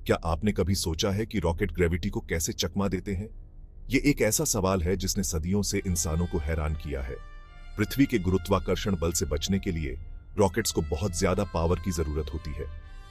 क्या आपने कभी सोचा है कि रॉकेट ग्रेविटी को कैसे चकमा देते हैं? ये एक ऐसा सवाल है जिसने सदियों से इंसानों को हैरान किया है। पृथ्वी के गुरुत्वाकर्षण बल से बचने के लिए रॉकेट्स को बहुत ज्यादा पावर की जरूरत होती है।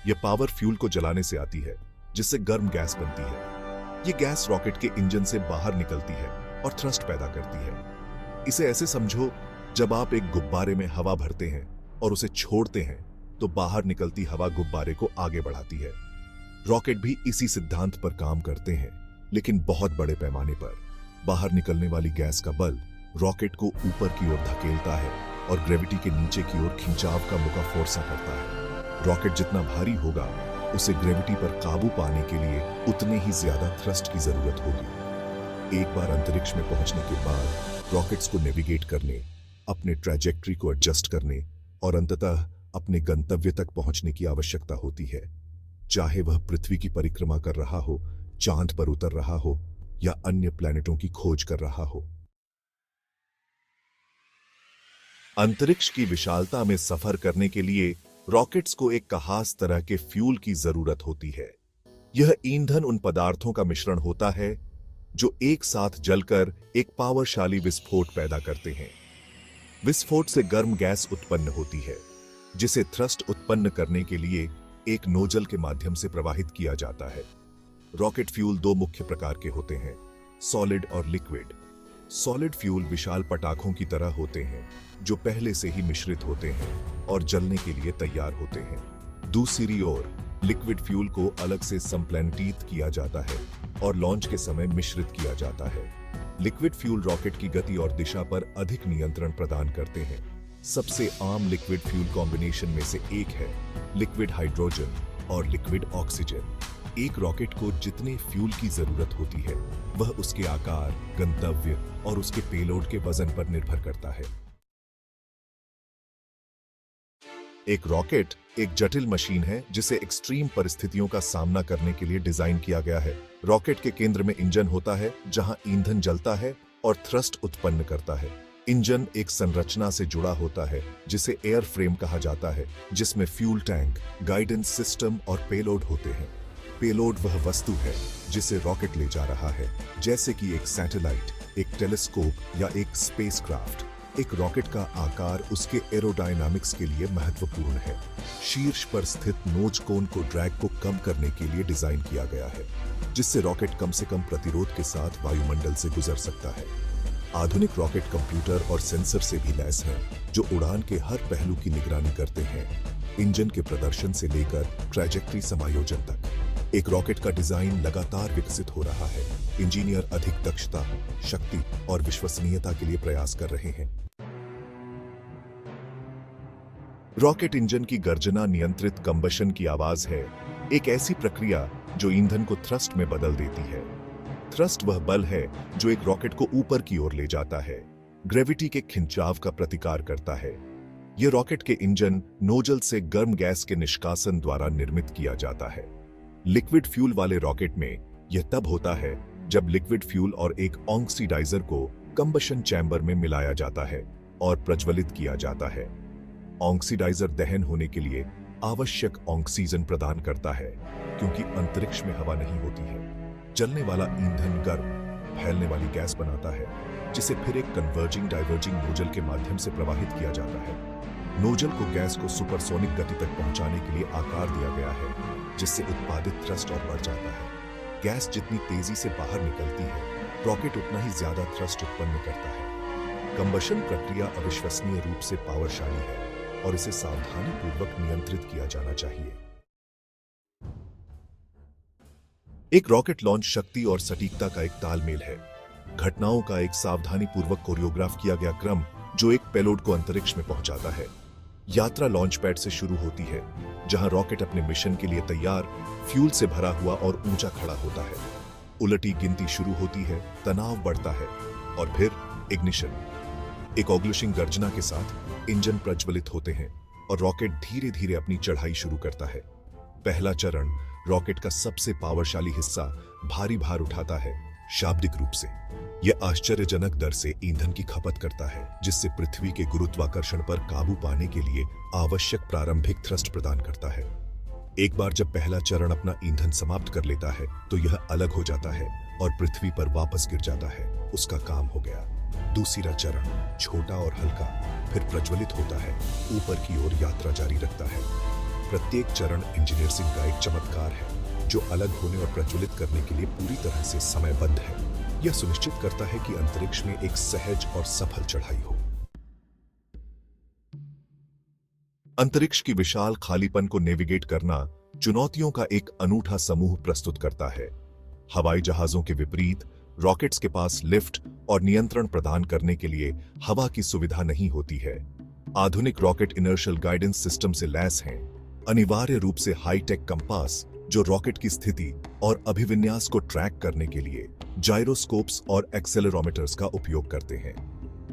यह पावर फ्यूल को जलाने से आती है, जिससे गर्म गैस बनती है। ये गैस रॉकेट के इंजन से बाहर निकलती है और थ्रस्ट पैदा करती है। इसे ऐसे समझो, जब आप एक गुब्बारे में हवा भरते हैं और उसे छोड़ते हैं तो बाहर निकलती हवा गुब्बारे को आगे बढ़ाती है। रॉकेट भी इसी सिद्धांत पर काम करते हैं, लेकिन बहुत बड़े पैमाने पर। बाहर निकलने वाली गैस का बल रॉकेट को ऊपर की ओर धकेलता है और ग्रेविटी के नीचे की ओर खिंचाव का मुकाफोर्सा करता है। रॉकेट जितना भारी होगा, उसे ग्रेविटी पर काबू पाने के लिए उतने ही ज्यादा थ्रस्ट की जरूरत होगी। एक बार अंतरिक्ष में पहुंचने के बाद रॉकेट्स को नेविगेट करने, अपने ट्रैजेक्टरी को एडजस्ट करने और अंततः अपने गंतव्य तक पहुंचने की आवश्यकता होती है। चाहे वह पृथ्वी की परिक्रमा कर रहा हो, चांद पर उतर रहा हो या अन्य प्लैनेटों की खोज कर रहा हो। अंतरिक्ष की विशालता में सफर करने के लिए रॉकेट्स को एक खास तरह के फ्यूल की जरूरत होती है। यह ईंधन उन पदार्थों का मिश्रण होता है जो एक साथ जलकर एक पावरशाली विस्फोट पैदा करते हैं। विस्फोट से गर्म गैस उत्पन्न होती है, जिसे थ्रस्ट उत्पन्न करने के लिए एक नोजल के माध्यम से प्रवाहित किया जाता है। रॉकेट फ्यूल दो मुख्य प्रकार के होते हैं, सॉलिड और लिक्विड। सॉलिड फ्यूल विशाल पटाखों की तरह होते हैं, जो पहले से ही मिश्रित होते हैं और जलने के लिए तैयार होते हैं। दूसरी ओर लिक्विड फ्यूल को अलग से संप्लानित किया जाता है और लॉन्च के समय मिश्रित किया जाता है। लिक्विड फ्यूल रॉकेट की गति और दिशा पर अधिक नियंत्रण प्रदान करते हैं। सबसे आम लिक्विड फ्यूल कॉम्बिनेशन में से एक है लिक्विड हाइड्रोजन और लिक्विड ऑक्सीजन। एक रॉकेट को जितने फ्यूल की जरूरत होती है, वह उसके आकार, गंतव्य और उसके पेलोड के वजन पर निर्भर करता है। एक रॉकेट एक जटिल मशीन है जिसे एक्सट्रीम परिस्थितियों का सामना करने के लिए डिजाइन किया गया है। रॉकेट के केंद्र में इंजन होता है, जहां ईंधन जलता है और थ्रस्ट उत्पन्न करता है। इंजन एक संरचना से जुड़ा होता है जिसे एयर फ्रेम कहा जाता है, जिसमें फ्यूल टैंक, गाइडेंस सिस्टम और पेलोड होते हैं। पेलोड वह वस्तु है जिसे रॉकेट ले जा रहा है, जैसे कि एक सैटेलाइट, एक टेलीस्कोप या एक स्पेसक्राफ्ट। एक रॉकेट का आकार उसके एरोडायनामिक्स के लिए महत्वपूर्ण है। शीर्ष पर स्थित नोज कोन को ड्रैग को कम करने के लिए डिजाइन किया गया है, जिससे रॉकेट कम से कम प्रतिरोध के साथ वायुमंडल से गुजर सकता है। आधुनिक रॉकेट कंप्यूटर और सेंसर से भी लैस हैं, जो उड़ान के हर पहलू की निगरानी करते हैं, इंजन के प्रदर्शन से लेकर ट्रैजेक्टरी समायोजन तक। एक रॉकेट का डिजाइन लगातार विकसित हो रहा है। इंजीनियर अधिक दक्षता, शक्ति और विश्वसनीयता के लिए प्रयास कर रहे हैं। रॉकेट इंजन की गर्जना नियंत्रित कंबशन की आवाज है, एक ऐसी प्रक्रिया जो ईंधन को थ्रस्ट में बदल देती है। थ्रस्ट वह बल है जो एक रॉकेट को ऊपर की ओर ले जाता है, ग्रेविटी के खिंचाव का प्रतिकार करता है। यह रॉकेट के इंजन नोजल से गर्म गैस के निष्कासन द्वारा निर्मित किया जाता है। लिक्विड फ्यूल वाले रॉकेट में यह तब होता है जब लिक्विड फ्यूल और एक ऑक्सीडाइजर को कंबशन चैम्बर में मिलाया जाता है और प्रज्वलित किया जाता है। ऑक्सीडाइजर दहन होने के लिए आवश्यक ऑक्सीजन प्रदान करता है, क्योंकि अंतरिक्ष में हवा नहीं होती है। जलने वाला ईंधन गर्म, फैलने वाली गैस बनाता है, जिसे फिर एक कन्वर्जिंग डाइवर्जिंग नोजल के माध्यम से प्रवाहित किया जाता है। नोजल को गैस को सुपरसोनिक गति तक पहुंचाने के लिए आकार दिया गया है, जिससे उत्पादित थ्रस्ट और बढ़ जाता है। गैस जितनी तेजी से बाहर निकलती है, रॉकेट उतना ही ज्यादा थ्रस्ट उत्पन्न करता है। कंबशन प्रक्रिया अविश्वसनीय रूप से पावरशाली है और इसे सावधानी पूर्वक नियंत्रित किया जाना चाहिए। एक रॉकेट लॉन्च शक्ति और सटीकता का एक तालमेल है। घटनाओं का एक सावधानी पूर्वक कोरियोग्राफ किया गया क्रम जो एक पेलोड को अंतरिक्ष में पहुंचाता है। यात्रा लॉन्च पैड से शुरू होती है, जहां रॉकेट अपने मिशन के लिए तैयार, फ्यूल से भरा हुआ और ऊंचा खड़ा होता है। उलटी गिनती शुरू होती है, तनाव बढ़ता है और फिर इग्निशन। एक ऑग्लिशिंग गर्जना के साथ इंजन प्रज्वलित होते हैं और रॉकेट धीरे धीरे अपनी चढ़ाई शुरू करता है। पहला चरण, रॉकेट का सबसे पावरशाली हिस्सा, भारी भार उठाता है। शाब्दिक रूप से यह आश्चर्यजनक दर से ईंधन की खपत करता है, जिससे पृथ्वी के गुरुत्वाकर्षण पर काबू पाने के लिए आवश्यक प्रारंभिक थ्रस्ट प्रदान करता है। एक बार जब पहला चरण अपना ईंधन समाप्त कर लेता है तो यह अलग हो जाता है और पृथ्वी पर वापस गिर जाता है। उसका काम हो गया। दूसरा चरण छोटा और हल्का, फिर प्रज्वलित होता है, ऊपर की ओर यात्रा जारी रखता है। प्रत्येक चरण इंजीनियरिंग का एक चमत्कार है जो अलग होने और प्रज्वलित करने के लिए पूरी तरह से समयबद्ध है। यह सुनिश्चित करता है कि अंतरिक्ष में एक सहज और सफल चढ़ाई हो। अंतरिक्ष की विशाल खालीपन को नेविगेट करना चुनौतियों का एक अनूठा समूह प्रस्तुत करता है। हवाई जहाजों के विपरीत रॉकेट्स के पास लिफ्ट और नियंत्रण प्रदान करने के लिए हवा की सुविधा नहीं होती है। आधुनिक रॉकेट इनर्शियल गाइडेंस सिस्टम से लैस हैं। अनिवार्य रूप से हाईटेक कंपास जो रॉकेट की स्थिति और अभिविन्यास को ट्रैक करने के लिए जाइरोस्कोप्स और एक्सेलेरोमीटर्स का उपयोग करते हैं।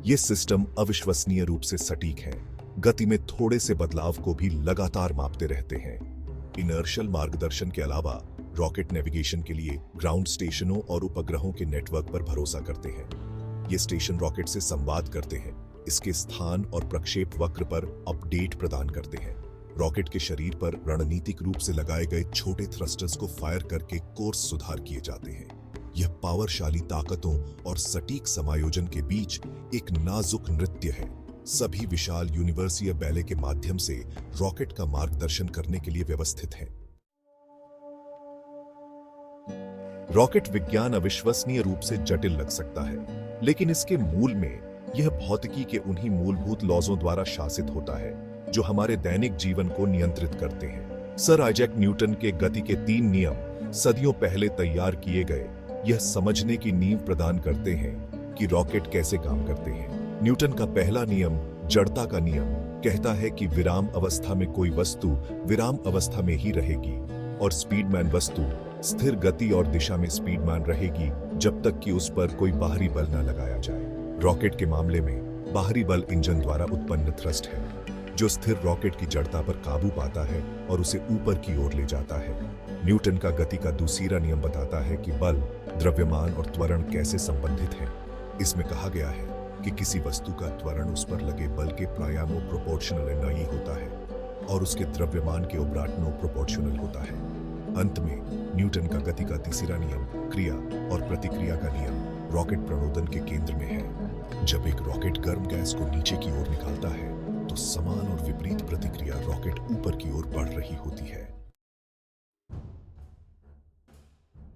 ये सिस्टम अविश्वसनीय रूप से सटीक हैं, गति में थोड़े से बदलाव को भी लगातार मापते रहते हैं। इनर्शियल मार्गदर्शन के अलावा रॉकेट नेविगेशन के लिए ग्राउंड स्टेशनों और उपग्रहों के नेटवर्क पर भरोसा करते हैं। ये स्टेशन रॉकेट से संवाद करते हैं, इसके स्थान और प्रक्षेप वक्र पर अपडेट प्रदान करते हैं। रॉकेट के शरीर पर रणनीतिक रूप से लगाए गए छोटे थ्रस्टर्स को फायर करके कोर्स सुधार किए जाते हैं। यह पावरशाली ताकतों और सटीक समायोजन के बीच एक नाजुक नृत्य है। सभी विशाल यूनिवर्सीय बैले के माध्यम से रॉकेट का मार्गदर्शन करने के लिए व्यवस्थित है। रॉकेट विज्ञान अविश्वसनीय रूप से जटिल लग सकता है, लेकिन इसके मूल में यह भौतिकी के उन्हीं मूलभूत लॉज़ों द्वारा शासित होता है जो हमारे दैनिक जीवन को नियंत्रित करते हैं। सर आइजैक न्यूटन के गति के 3 नियम सदियों पहले तैयार किए गए यह समझने की नींव प्रदान करते हैं कि रॉकेट कैसे काम करते हैं। न्यूटन का पहला नियम, जड़ता का नियम, कहता है कि विराम अवस्था में कोई वस्तु विराम अवस्था में ही रहेगी और स्पीडमैन वस्तु स्थिर गति और दिशा में स्पीडमैन रहेगी जब तक कि उस पर कोई बाहरी बल न लगाया जाए। रॉकेट के मामले में बाहरी बल इंजन द्वारा उत्पन्न थ्रस्ट है जो स्थिर रॉकेट की जड़ता पर काबू पाता है और उसे ऊपर की ओर ले जाता है। न्यूटन का गति का दूसरा नियम बताता है कि बल, द्रव्यमान और त्वरण कैसे संबंधित हैं। इसमें कहा गया है कि किसी वस्तु का त्वरण उस पर लगे बल के प्रायामो प्रोपोर्शनल नहीं होता है और उसके द्रव्यमान के उपरांतनो प्रोपोर्शनल होता है। अंत में न्यूटन का गति का तीसरा नियम, क्रिया और प्रतिक्रिया का नियम, रॉकेट प्रणोदन के केंद्र में है। जब एक रॉकेट गर्म गैस को नीचे की ओर निकालता है तो समान और विपरीत प्रतिक्रिया रॉकेट ऊपर की ओर बढ़ रही होती है।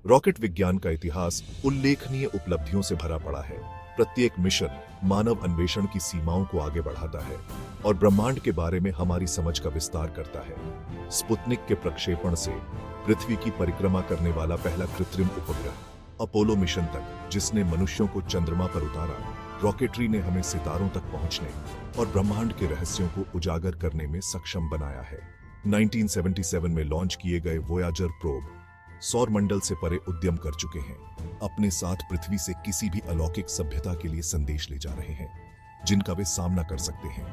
रॉकेट विज्ञान का इतिहास उल्लेखनीय उपलब्धियों से भरा पड़ा है। प्रत्येक मिशन मानव अन्वेषण की सीमाओं को आगे बढ़ाता है और ब्रह्मांड के बारे में हमारी समझ का विस्तार करता है। स्पुतनिक के प्रक्षेपण से पृथ्वी की परिक्रमा करने वाला पहला कृत्रिम उपग्रह, अपोलो मिशन तक जिसने मनुष्यों को चंद्रमा पर उतारा, रॉकेटरी ने हमें सितारों तक पहुंचने और ब्रह्मांड के रहस्यों को उजागर करने में सक्षम बनाया है। 1977 में लॉन्च किए गए वोयाजर प्रोब सौर मंडल से परे उद्यम कर चुके हैं। अपने साथ पृथ्वी से किसी भी अलौकिक सभ्यता के लिए संदेश ले जा रहे हैं जिनका वे सामना कर सकते हैं।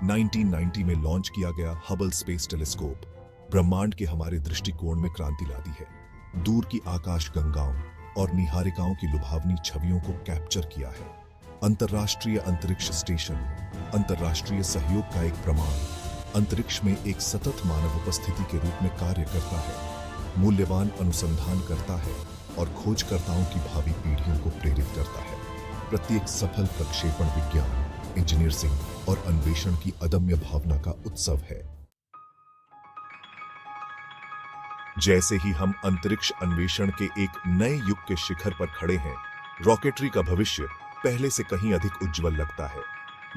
1990 में लॉन्च किया गया हबल स्पेस टेलीस्कोप ब्रह्मांड के हमारे दृष्टिकोण में क्रांति ला दी है। दूर की आकाश गंगाओं और निहारिकाओं की लुभावनी छवियों को कैप्चर किया है। अंतर्राष्ट्रीय अंतरिक्ष स्टेशन अंतर्राष्ट्रीय सहयोग का एक प्रमाण, अंतरिक्ष में एक सतत मानव उपस्थिति के रूप में कार्य करता है, मूल्यवान अनुसंधान करता है और खोजकर्ताओं की भावी पीढ़ियों को प्रेरित करता है। प्रत्येक सफल प्रक्षेपण विज्ञान, इंजीनियरिंग और अन्वेषण की अदम्य भावना का उत्सव है। जैसे ही हम अंतरिक्ष अन्वेषण के एक नए युग के शिखर पर खड़े हैं, रॉकेटरी का भविष्य पहले से कहीं अधिक उज्जवल लगता है।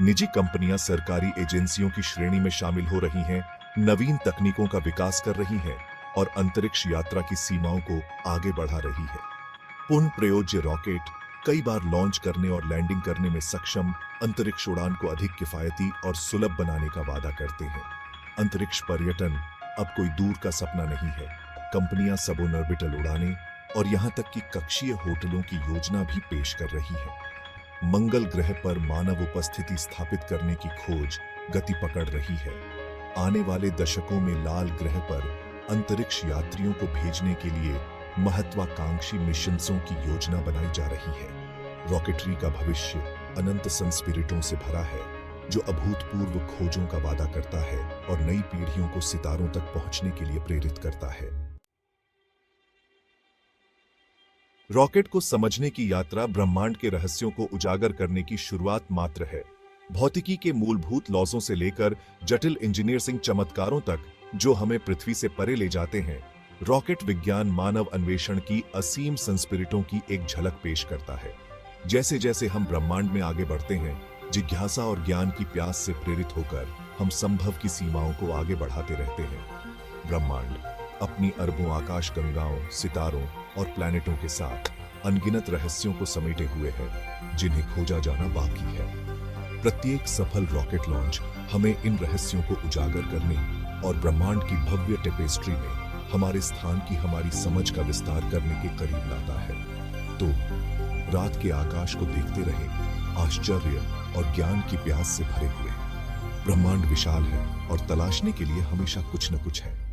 निजी कंपनियां सरकारी एजेंसियों की श्रेणी में शामिल हो रही हैं, नवीन तकनीकों का विकास कर रही हैं और अंतरिक्ष यात्रा की सीमाओं को आगे बढ़ा रही है। पूर्ण प्रयोज्य रॉकेट कई बार लॉन्च करने और लैंडिंग करने में सक्षम अंतरिक्ष उड़ान को अधिक किफायती और सुलभ बनाने का वादा करते हैं। अंतरिक्ष पर्यटन अब कोई दूर का सपना नहीं है। कंपनियां सबोर्बिटल उड़ानें और यहां तक कि कक्षीय होटलों की योजना भी पेश कर रही है। मंगल ग्रह पर मानव उपस्थिति स्थापित करने की खोज गति पकड़ रही है। आने वाले दशकों में लाल ग्रह पर अंतरिक्ष यात्रियों को भेजने के लिए महत्वाकांक्षी मिशनों की योजना बनाई जा रही है। रॉकेटरी का भविष्य अनंत संस्पिरिटों से भरा है। जो अभूतपूर्व खोजों का वादा करता है और नई पीढ़ियों को सितारों तक पहुंचने के लिए प्रेरित करता है। रॉकेट को समझने की यात्रा ब्रह्मांड के रहस्यों को उजागर करने की शुरुआत मात्र है। भौतिकी के मूलभूत लॉज़ों से लेकर जटिल इंजीनियरिंग चमत्कारों तक जो हमें पृथ्वी से परे ले जाते हैं, रॉकेट विज्ञान मानव अन्वेषण की असीम संस्पिरिटों की एक झलक पेश करता है। जैसे जैसे हम ब्रह्मांड में आगे बढ़ते हैं, जिज्ञासा और ज्ञान की प्यास से प्रेरित होकर हम संभव की सीमाओं को आगे बढ़ाते रहते हैं। ब्रह्मांड अपनी अरबों आकाश गंगाओं, सितारों और प्लैनेटों के साथ अनगिनत रहस्यों को समेटे हुए है, जिन्हें खोजा जाना बाकी है। प्रत्येक सफल रॉकेट लॉन्च हमें इन रहस्यों को उजागर करने और ब्रह्मांड की भव्य टेपेस्ट्री में हमारे स्थान की हमारी समझ का विस्तार करने के करीब लाता है। तो रात के आकाश को देखते रहे, आश्चर्य और ज्ञान की प्यास से भरे हुए। ब्रह्मांड विशाल है और तलाशने के लिए हमेशा कुछ न कुछ है।